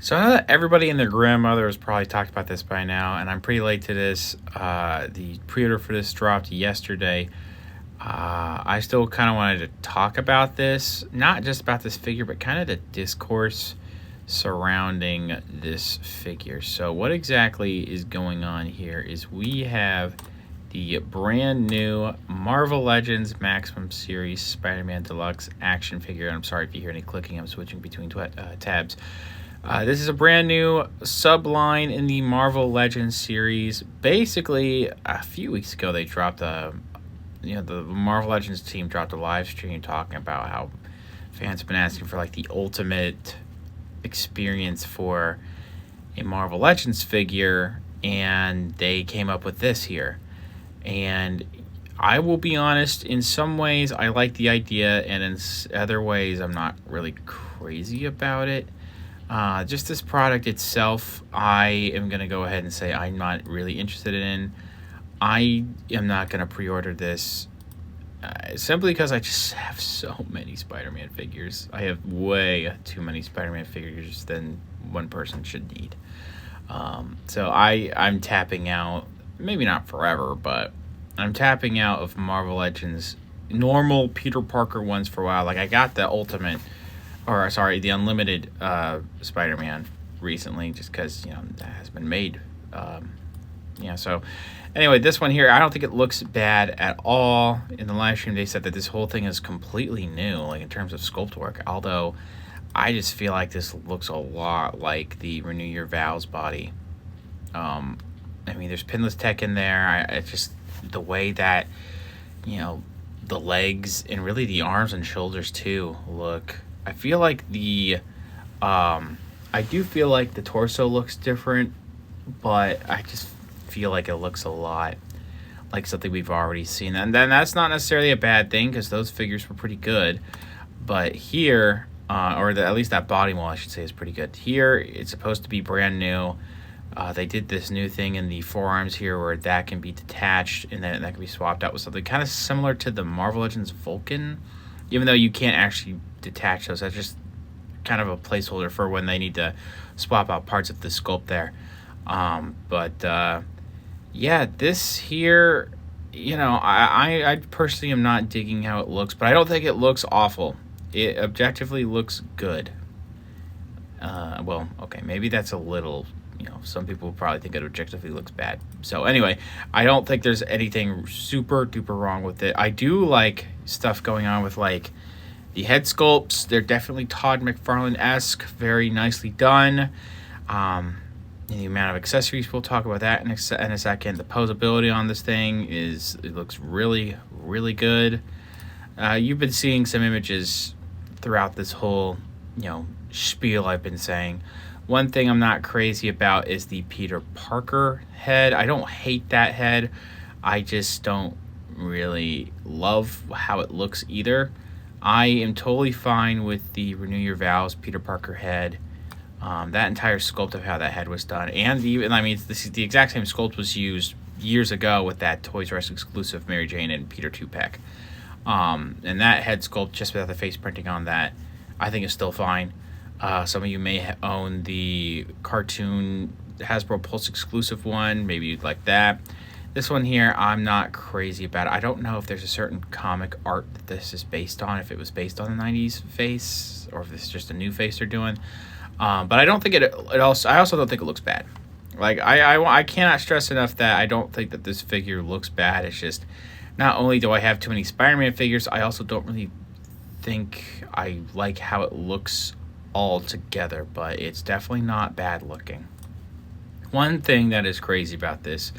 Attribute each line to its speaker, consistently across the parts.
Speaker 1: So I know that everybody and their grandmother has probably talked about this by now, and I'm pretty late to this. The pre-order for this dropped yesterday. I still kind of wanted to talk about this, not just about this figure, but kind of the discourse surrounding this figure. So what exactly is going on here is we have the brand new Marvel Legends Maximum Series Spider-Man Deluxe action figure. I'm sorry if you hear any clicking. I'm switching between tabs. This is a brand new subline in the Marvel Legends series. Basically, a few weeks ago, they dropped the Marvel Legends team dropped a live stream talking about how fans have been asking for like the ultimate experience for a Marvel Legends figure, and they came up with this here. And I will be honest, in some ways, I like the idea, and in other ways, I'm not really crazy about it. Just this product itself, I am going to go ahead and say I'm not really interested in. I am not going to pre-order this simply because I just have so many Spider-Man figures. I have way too many Spider-Man figures than one person should need. So I'm tapping out, maybe not forever, but I'm tapping out of Marvel Legends normal Peter Parker ones for a while. Like I got the ultimate, or sorry, the unlimited Spider-Man recently, just because that has been made. So anyway, this one here, I don't think it looks bad at all. In the live stream, they said that this whole thing is completely new, like in terms of sculpt work. Although, I just feel like this looks a lot like the Renew Your Vows body. There's pinless tech in there. It's just the way that the legs and really the arms and shoulders too look. I feel like I do feel like the torso looks different, but I just feel like it looks a lot like something we've already seen. And then that's not necessarily a bad thing because those figures were pretty good. But here, at least that body mold, I should say, is pretty good. Here, it's supposed to be brand new. They did this new thing in the forearms here where that can be detached and then that can be swapped out with something kind of similar to the Marvel Legends Vulcan, even though you can't actually detach those. That's just kind of a placeholder for when they need to swap out parts of the sculpt there. This here, I personally am not digging how it looks, but I don't think it looks awful. It objectively looks good. Maybe that's a little, some people probably think it objectively looks bad. So anyway, I don't think there's anything super duper wrong with it. I do like stuff going on with like the head sculpts. They're definitely Todd McFarlane-esque, very nicely done. The amount of accessories, we'll talk about that in a second. The posability on this thing it looks really, really good. You've been seeing some images throughout this whole, spiel I've been saying. One thing I'm not crazy about is the Peter Parker head. I don't hate that head. I just don't really love how it looks either. I am totally fine with the Renew Your Vows Peter Parker head. That entire sculpt of how that head was done. This is the exact same sculpt was used years ago with that Toys R Us exclusive Mary Jane and Peter Two-Pack. And that head sculpt, just without the face printing on that, I think is still fine. Some of you may own the cartoon Hasbro Pulse exclusive one. Maybe you'd like that. This one here, I'm not crazy about it. I don't know if there's a certain comic art that this is based on, if it was based on the 90s face, or if this is just a new face they're doing. But I don't think I also don't think it looks bad. Like, I cannot stress enough that I don't think that this figure looks bad. It's just, not only do I have too many Spider-Man figures, I also don't really think I like how it looks all together, but it's definitely not bad looking. One thing that is crazy about this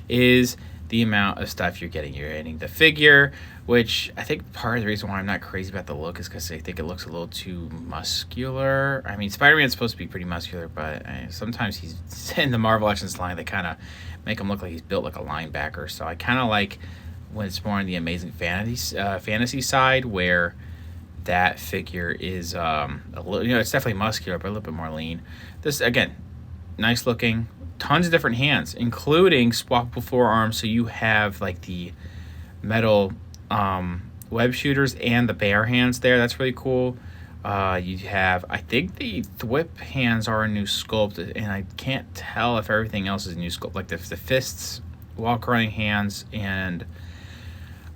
Speaker 1: is the amount of stuff you're getting. You're getting the figure, which I think part of the reason why I'm not crazy about the look is because I think it looks a little too muscular. I mean, Spider-Man's supposed to be pretty muscular, but sometimes he's in the Marvel Legends line, they kind of make him look like he's built like a linebacker. So I kind of like when it's more on the Amazing Fantasy side, where that figure is a little, it's definitely muscular, but a little bit more lean. This, again, nice looking. Tons of different hands, including swappable forearms, so you have like the metal web shooters and the bear hands there. That's really cool. You have, I think the thwip hands are a new sculpt, and I can't tell if everything else is a new sculpt. Like the fists, walk running hands, and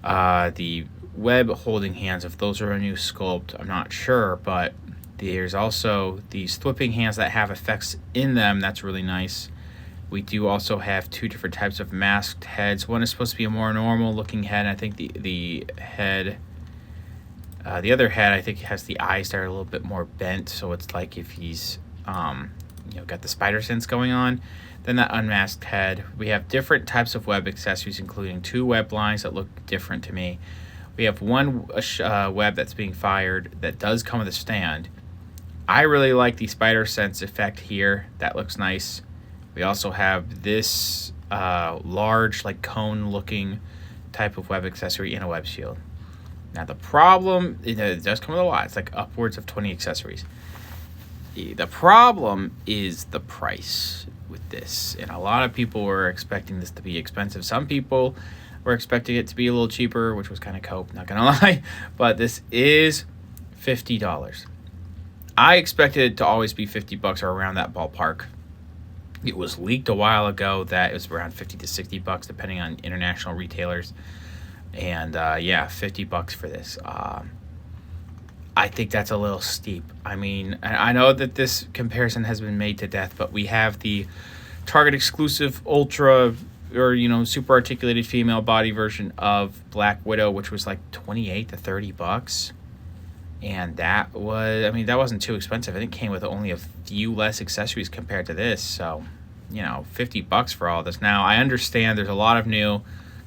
Speaker 1: the web holding hands, if those are a new sculpt, I'm not sure. But there's also these thwipping hands that have effects in them. That's really nice. We do also have two different types of masked heads. One is supposed to be a more normal looking head. I think the head, the other head, I think has the eyes that are a little bit more bent, so it's like if he's got the spider sense going on. Then that unmasked head. We have different types of web accessories, including 2 web lines that look different to me. We have one web that's being fired that does come with a stand. I really like the spider sense effect here. That looks nice. We also have this large, like cone looking type of web accessory in a web shield. Now the problem, it does come with a lot. It's like upwards of 20 accessories. The problem is the price with this. And a lot of people were expecting this to be expensive. Some people were expecting it to be a little cheaper, which was kind of cope, not gonna lie. But this is $50. I expected it to always be $50 or around that ballpark. It was leaked a while ago that it was around $50 to $60, depending on international retailers. And yeah, $50 for this. I think that's a little steep. I mean, I know that this comparison has been made to death, but we have the Target exclusive ultra or super articulated female body version of Black Widow, which was like $28 to $30. And that wasn't too expensive. I think it came with only a few less accessories compared to this. So, $50 for all this. Now, I understand there's a lot of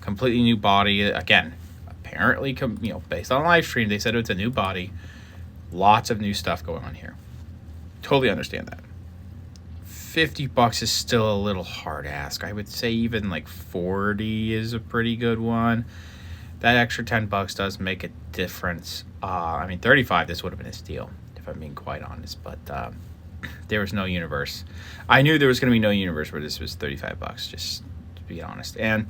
Speaker 1: completely new body. Again, apparently, based on live stream, they said it's a new body. Lots of new stuff going on here. Totally understand that. $50 is still a little hard ask. I would say even like 40 is a pretty good one. That extra $10 does make a difference. 35, this would have been a steal, if I'm being quite honest. But there was no universe. I knew there was going to be no universe where this was $35, just to be honest. And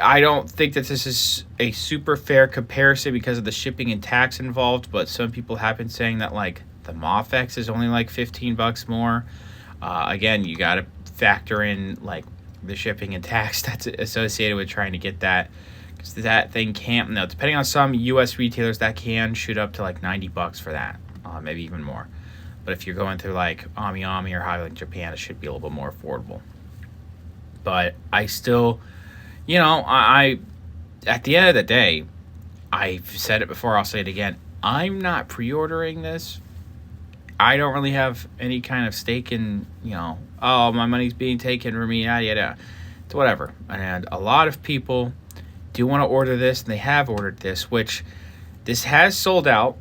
Speaker 1: I don't think that this is a super fair comparison because of the shipping and tax involved. But some people have been saying that like the Mofex is only like $15 more. Again, you got to factor in like the shipping and tax that's associated with trying to get that. Because that thing can't, depending on some U.S. retailers, that can shoot up to like $90 for that, maybe even more. But if you're going through like Ami or Highland Japan, it should be a little bit more affordable. But I still, I at the end of the day, I've said it before, I'll say it again. I'm not pre-ordering this. I don't really have any kind of stake in, my money's being taken from me, yada. It's whatever. And a lot of people do want to order this, and they have ordered this, which this has sold out.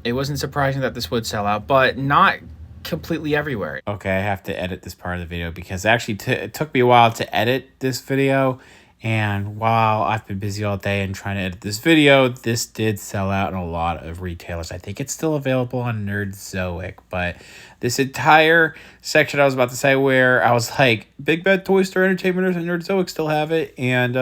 Speaker 1: It wasn't surprising that this would sell out, but not completely everywhere. Okay, I have to edit this part of the video because actually it took me a while to edit this video, and while I've been busy all day and trying to edit this video, this did sell out in a lot of retailers. I think it's still available on Nerdzoic, but this entire section I was about to say where I was like, Big Bad Toy Store Entertainment and Nerdzoic still have it, and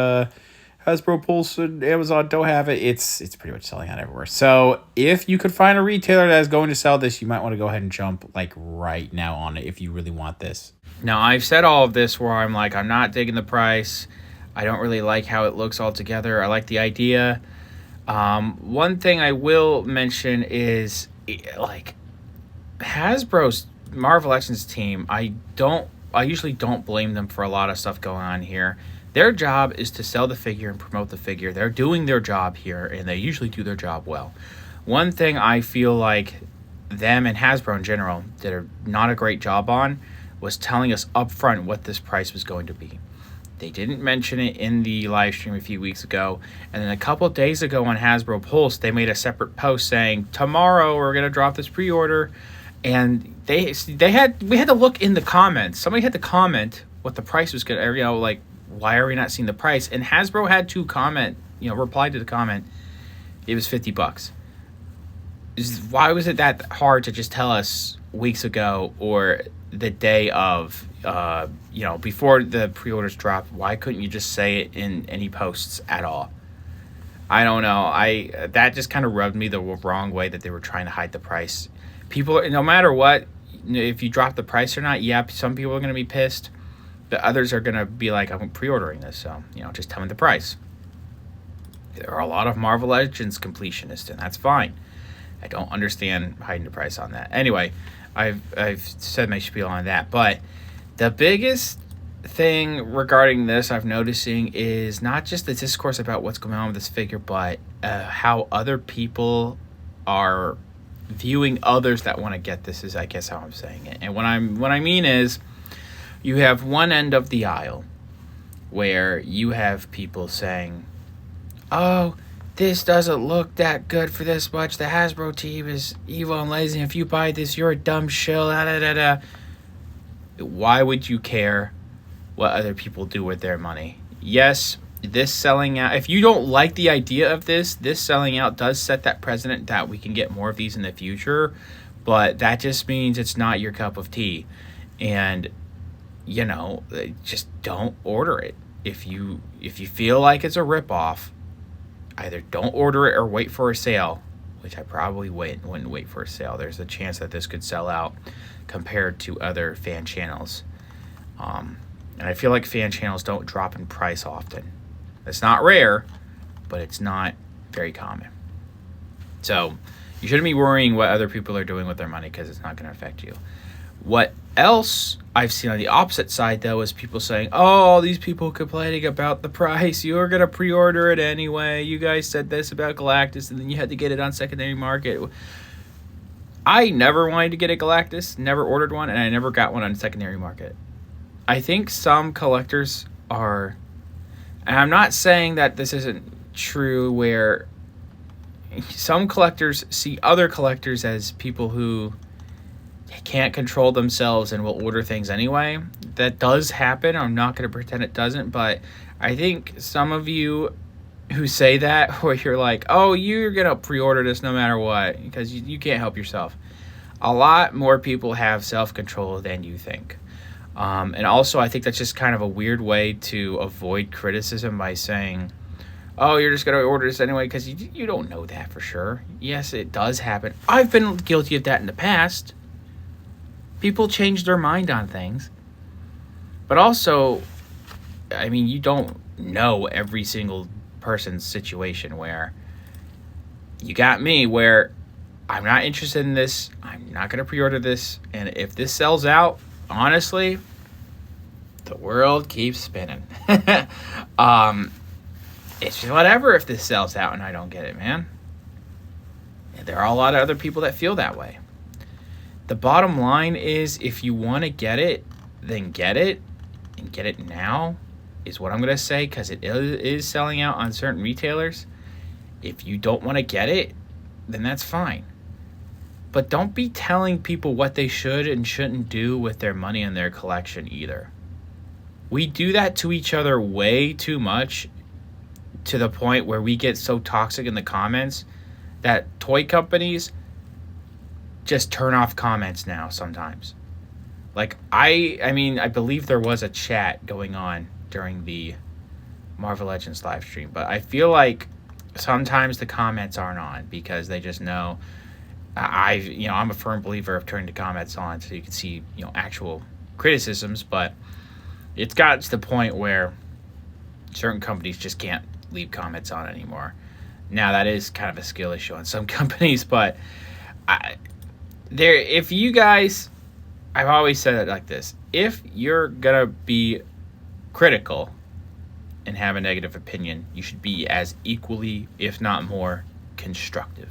Speaker 1: Hasbro, Pulse, and Amazon don't have it. It's pretty much selling out everywhere. So if you could find a retailer that is going to sell this, you might want to go ahead and jump like right now on it if you really want this. Now, I've said all of this where I'm like, I'm not digging the price. I don't really like how it looks altogether. I like the idea. One thing I will mention is like Hasbro's Marvel Legends team. I usually don't blame them for a lot of stuff going on here. Their job is to sell the figure and promote the figure. They're doing their job here, and they usually do their job well. One thing I feel like them and Hasbro in general did not a great job on was telling us up front what this price was going to be. They didn't mention it in the live stream a few weeks ago, and then a couple of days ago on Hasbro Pulse, they made a separate post saying, tomorrow we're going to drop this pre-order, and we had to look in the comments. Somebody had to comment what the price was going to, like, why are we not seeing the price? And Hasbro had to comment, reply to the comment. It was $50. Why was it that hard to just tell us weeks ago or the day of, before the pre-orders dropped? Why couldn't you just say it in any posts at all? I don't know. That just kind of rubbed me the wrong way that they were trying to hide the price. People, no matter what, if you drop the price or not, yeah, some people are going to be pissed, but others are going to be like, I'm pre-ordering this, so, just tell me the price. There are a lot of Marvel Legends completionists, and that's fine. I don't understand hiding the price on that. Anyway, I've said my spiel on that, but the biggest thing regarding this I'm noticing is not just the discourse about what's going on with this figure, but how other people are viewing others that want to get this, is I guess how I'm saying it. And what I mean is, you have one end of the aisle where you have people saying, oh, this doesn't look that good for this much. The Hasbro team is evil and lazy. If you buy this, you're a dumb shill. Da, da, da, da. Why would you care what other people do with their money? Yes, this selling out, if you don't like the idea of this selling out does set that precedent that we can get more of these in the future, but that just means it's not your cup of tea. And, just don't order it. If you feel like it's a ripoff, either don't order it or wait for a sale, which I probably wouldn't wait for a sale. There's a chance that this could sell out compared to other fan channels. And I feel like fan channels don't drop in price often. It's not rare, but it's not very common. So you shouldn't be worrying what other people are doing with their money, because it's not going to affect you. What else I've seen on the opposite side, though, is people saying, oh, all these people complaining about the price. You were going to pre-order it anyway. You guys said this about Galactus, and then you had to get it on secondary market. I never wanted to get a Galactus, never ordered one, and I never got one on secondary market. I think some collectors are, and I'm not saying that this isn't true, where some collectors see other collectors as people who can't control themselves and will order things anyway. That does happen. I'm not going to pretend it doesn't, but I think some of you who say that, where you're like, oh, you're going to pre-order this no matter what, because you can't help yourself. A lot more people have self-control than you think. And also, I think that's just kind of a weird way to avoid criticism by saying, oh, you're just going to order this anyway, because you don't know that for sure. Yes, it does happen. I've been guilty of that in the past. People change their mind on things. But also, I mean, you don't know every single person's situation, where you got me, where I'm not interested in this. I'm not going to pre-order this. And if this sells out, honestly, the world keeps spinning. It's just whatever if this sells out and I don't get it, man. And there are a lot of other people that feel that way. The bottom line is, if you want to get it, then get it, and get it now, is what I'm going to say, because it is selling out on certain retailers. If you don't want to get it, then that's fine. But don't be telling people what they should and shouldn't do with their money and their collection either. We do that to each other way too much, to the point where we get so toxic in the comments that toy companies just turn off comments now sometimes. Like, I believe there was a chat going on during the Marvel Legends live stream, but I feel like sometimes the comments aren't on because they just know. I'm a firm believer of turning the comments on so you can see, actual criticisms, but it's got to the point where certain companies just can't leave comments on anymore. Now, that is kind of a skill issue on some companies, but if you guys, I've always said it like this: if you're gonna be critical and have a negative opinion, you should be as equally, if not more, constructive.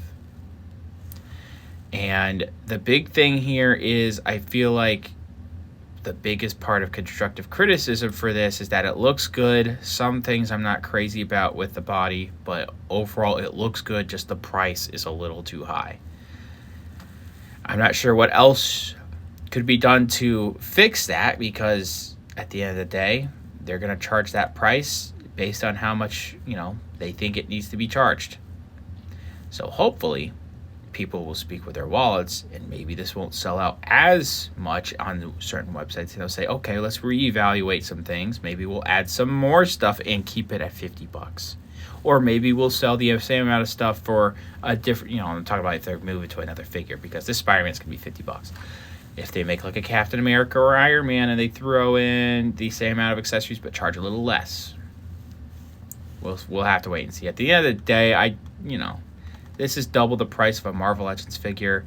Speaker 1: And the big thing here is, I feel like the biggest part of constructive criticism for this is that it looks good. Some things I'm not crazy about with the body, but overall it looks good, just the price is a little too high. I'm not sure what else could be done to fix that, because at the end of the day, they're going to charge that price based on how much, they think it needs to be charged. So hopefully people will speak with their wallets, and maybe this won't sell out as much on certain websites. They'll say, okay, let's reevaluate some things. Maybe we'll add some more stuff and keep it at $50. or maybe we'll sell the same amount of stuff for a different, I'm talking about if they're moving to another figure, because this Spider-Man's going to be $50. If they make like a Captain America or Iron Man and they throw in the same amount of accessories but charge a little less, we'll have to wait and see. At the end of the day, this is double the price of a Marvel Legends figure,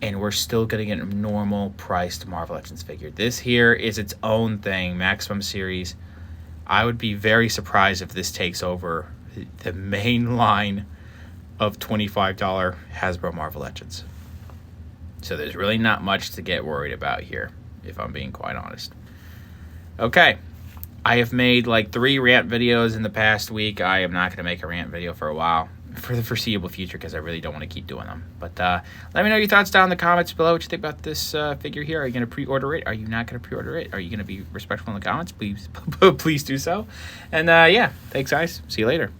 Speaker 1: and we're still going to get a normal priced Marvel Legends figure. This here is its own thing, Maximum Series. I would be very surprised if this takes over the main line of $25 Hasbro Marvel Legends. So there's really not much to get worried about here, if I'm being quite honest. Okay. I have made like 3 rant videos in the past week. I am not going to make a rant video for a while, for the foreseeable future, because I really don't want to keep doing them. But let me know your thoughts down in the comments below, what you think about this figure here. Are you going to pre-order it? Are you not going to pre-order it? Are you going to be respectful in the comments? Please, please do so. And yeah, thanks guys. See you later.